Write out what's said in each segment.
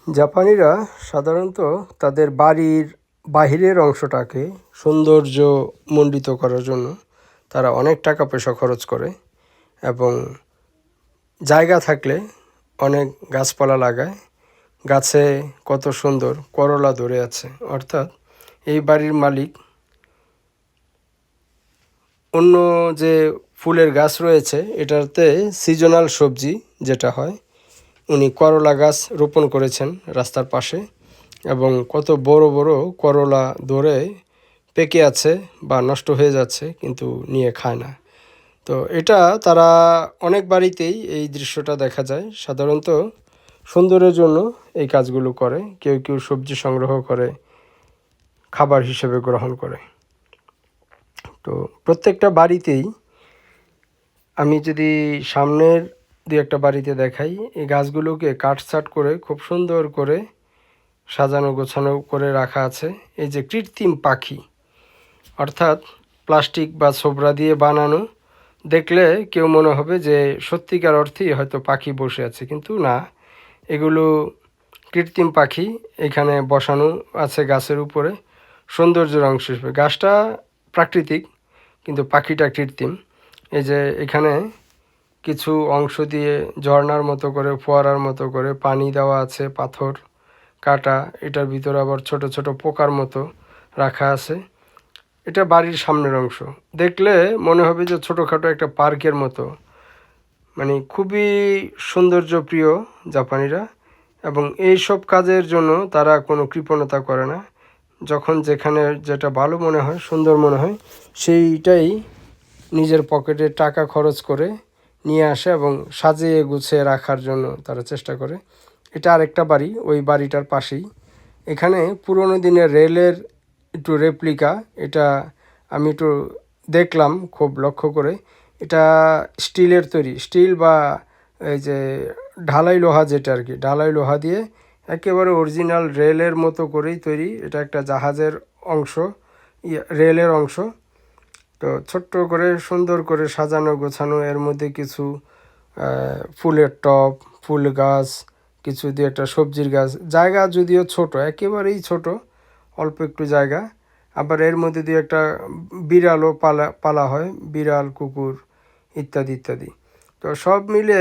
জাপানিরা সাধারণত তাদের বাড়ির বাহিরের অংশটাকে সৌন্দর্যমণ্ডিত করার জন্য তারা অনেক টাকা পয়সা খরচ করে এবং জায়গা থাকলে অনেক গাছপালা লাগায়। গাছে কত সুন্দর করলা ধরে আছে, অর্থাৎ এই বাড়ির মালিক অন্য যে ফুলের গাছ রয়েছে এটাতে সিজনাল সবজি যেটা হয়, উনি করলা গাছ রোপণ করেছেন রাস্তার পাশে এবং কত বড় বড় করলা ধরে পেকে আছে বা নষ্ট হয়ে যাচ্ছে, কিন্তু নিয়ে খায় না। তো এটা তারা অনেক বাড়িতেই এই দৃশ্যটা দেখা যায়। সাধারণত সৌন্দর্যের জন্য এই কাজগুলো করে, কেউ কেউ সবজি সংগ্রহ করে খাবার হিসেবে গ্রহণ করে। তো প্রত্যেকটা বাড়িতেই আমি যদি সামনের দু একটা বাড়িতে দেখাই, এই গাছগুলোকে কাটছাট করে খুব সুন্দর করে সাজানো গোছানো করে রাখা আছে। এই যে কৃত্রিম পাখি, অর্থাৎ প্লাস্টিক বা ছোবড়া দিয়ে বানানো, দেখলে কেউ মনে হবে যে সত্যিকার অর্থেই হয়তো পাখি বসে আছে, কিন্তু না, এগুলো কৃত্রিম পাখি এখানে বসানো আছে গাছের উপরে সৌন্দর্যের অংশ হিসেবে। গাছটা প্রাকৃতিক কিন্তু পাখিটা কৃত্রিম। এই যে এখানে কিছু অংশ দিয়ে ঝর্ণার মতো করে, ফোয়ারার মতো করে পানি দেওয়া আছে, পাথর কাটা, এটার ভিতরে আবার ছোট ছোট পোকার মতো রাখা আছে। এটা বাড়ির সামনের অংশ, দেখলে মনে হবে যে ছোটোখাটো একটা পার্কের মতো। মানে খুবই সৌন্দর্যপ্রিয় জাপানিরা, এবং এই সব কাজের জন্য তারা কোনো কৃপণতা করে না। যখন যেখানে যেটা ভালো মনে হয়, সুন্দর মনে হয়, সেইটাই নিজের পকেটে টাকা খরচ করে নিয়ে আসে এবং সাজিয়ে গুছিয়ে রাখার জন্য তারা চেষ্টা করে। এটা আরেকটা বাড়ি, ওই বাড়িটার পাশেই। এখানে পুরোনো দিনের রেলের একটু রেপ্লিকা, এটা আমি একটু দেখলাম খুব লক্ষ্য করে। এটা স্টিলের তৈরি, স্টিল বা এই যে ঢালাই লোহা, যেটা আর কি, ঢালাই লোহা দিয়ে একেবারে অরিজিনাল রেলের মতো করেই তৈরি। এটা একটা জাহাজের অংশ, রেলের অংশ। তো ছোট্ট করে সুন্দর করে সাজানো গোছানো, এর মধ্যে কিছু ফুলের টব, ফুল গাছ, কিছু দিয়ে একটা সবজির গাছ। জায়গা যদিও ছোট, একেবারেই ছোট, অল্প একটু জায়গা। আবার এর মধ্যে দিয়ে একটা বিড়ালও পালা হয়, বিড়াল, কুকুর ইত্যাদি ইত্যাদি। তো সব মিলে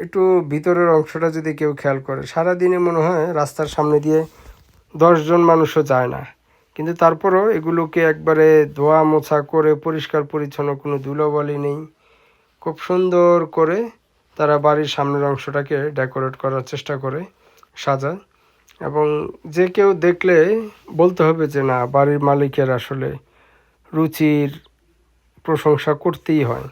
একটু ভিতরের অংশটা যদি কেউ খেয়াল করে, সারাদিনে মনে হয় রাস্তার সামনে দিয়ে 10 জন মানুষও যায় না, কিন্তু তারপরও এগুলোকে একবারে ধোয়া মোছা করে পরিষ্কার পরিচ্ছন্ন, কোনো ধুলোবালি নেই, খুব সুন্দর করে তারা বাড়ির সামনের অংশটাকে ডেকোরেট করার চেষ্টা করে, সাজায়। এবং যে কেউ দেখলে বলতে হবে যে না, বাড়ির মালিকের আসলে রুচির প্রশংসা করতেই হয়।